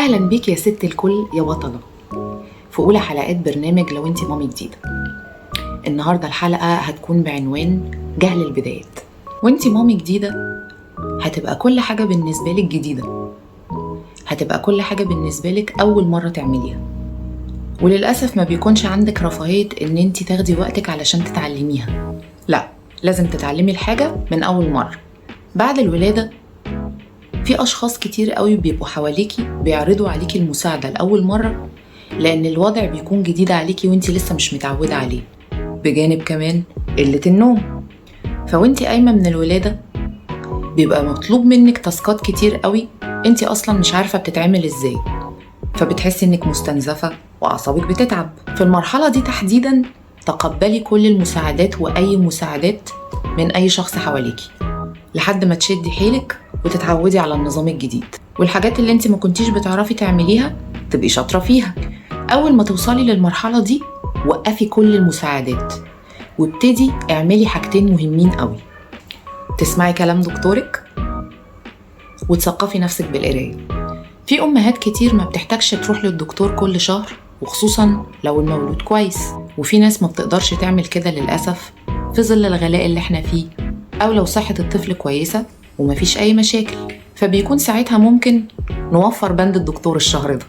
أهلا بيك يا ست الكل يا بطلة في أولى حلقات برنامج لو انت مامي جديدة. النهاردة الحلقة هتكون بعنوان جهل البدايات. وانت مامي جديدة هتبقى كل حاجة بالنسبة لك جديدة، هتبقى كل حاجة بالنسبة لك أول مرة تعمليها، وللأسف ما بيكونش عندك رفاهية ان انت تاخدي وقتك علشان تتعلميها. لا، لازم تتعلمي الحاجة من أول مرة. بعد الولادة في أشخاص كتير قوي بيبقوا حواليكي بيعرضوا عليكي المساعدة لأول مرة، لأن الوضع بيكون جديد عليكي وانتي لسه مش متعودة عليه، بجانب كمان قلة النوم. فوانتي قايمة من الولادة بيبقى مطلوب منك تاسكات كتير قوي انتي أصلا مش عارفة بتتعمل ازاي، فبتحسي انك مستنزفة وأعصابك بتتعب. في المرحلة دي تحديدا تقبلي كل المساعدات وأي مساعدات من أي شخص حواليكي لحد ما تشدي حيلك وتتعودي على النظام الجديد، والحاجات اللي انت ما كنتيش بتعرفي تعمليها تبقي شاطرة فيها. أول ما توصلي للمرحلة دي وقفي كل المساعدات وابتدي اعملي حاجتين مهمين قوي: تسمعي كلام دكتورك وتثقفي نفسك بالقراية. في أمهات كتير ما بتحتاجش تروح للدكتور كل شهر، وخصوصا لو المولود كويس، وفي ناس ما بتقدرش تعمل كده للأسف في ظل الغلاء اللي احنا فيه، أو لو صحة الطفل كويسة ومفيش أي مشاكل، فبيكون ساعتها ممكن نوفر بند الدكتور الشهر ده.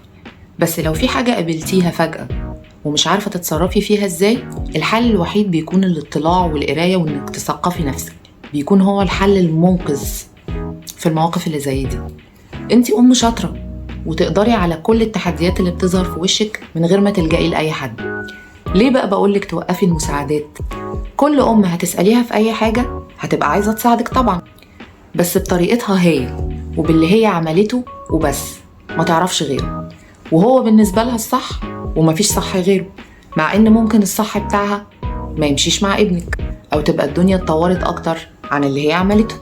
بس لو في حاجة قابلتيها فجأة ومش عارفة تتصرفي فيها ازاي، الحل الوحيد بيكون الاطلاع والقراية وانك تثقفي نفسك، بيكون هو الحل المنقذ في المواقف اللي زي دي. انتي أم شاطرة وتقدري على كل التحديات اللي بتظهر في وشك من غير ما تلجئي لأي حد. ليه بقى بقولك توقفي المساعدات؟ كل أم هتسأليها في أي حاجة هتبقى عايزة تساعدك طبعا، بس بطريقتها هي وباللي هي عملته وبس، ما تعرفش غيره، وهو بالنسبة لها الصح ومفيش صح غيره، مع إن ممكن الصح بتاعها ما يمشيش مع ابنك، أو تبقى الدنيا اتطورت أكتر عن اللي هي عملته.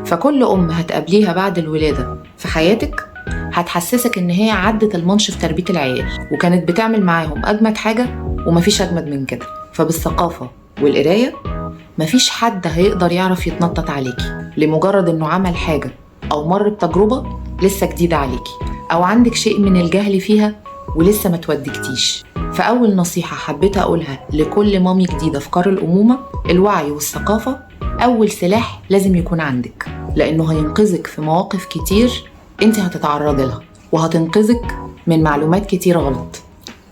فكل أم هتقابليها بعد الولادة في حياتك هتحسسك إن هي عدت المنش في تربية العيال وكانت بتعمل معاهم أجمد حاجة، ومفيش أجمد من كده. فبالثقافة والقراية مفيش حد هيقدر يعرف يتنطط عليكي لمجرد إنه عمل حاجة أو مر بتجربة لسه جديدة عليكي، أو عندك شيء من الجهل فيها ولسه ما تودكتيش. فأول نصيحة حبيت أقولها لكل مامي جديدة في قار الأمومة: الوعي والثقافة أول سلاح لازم يكون عندك، لأنه هينقذك في مواقف كتير انت هتتعرضي لها، وهتنقذك من معلومات كتير غلط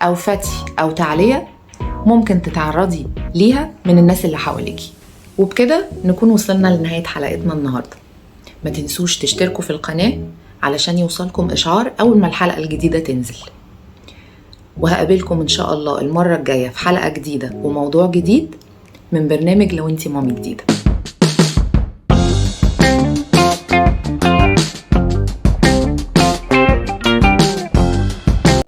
أو فتي أو تعلية ممكن تتعرضي ليها من الناس اللي حواليكي. وبكده نكون وصلنا لنهاية حلقتنا النهاردة. ما تنسوش تشتركوا في القناة علشان يوصلكم إشعار أول ما الحلقة الجديدة تنزل، وهقابلكم إن شاء الله المرة الجاية في حلقة جديدة وموضوع جديد من برنامج لو انتي مامي جديدة.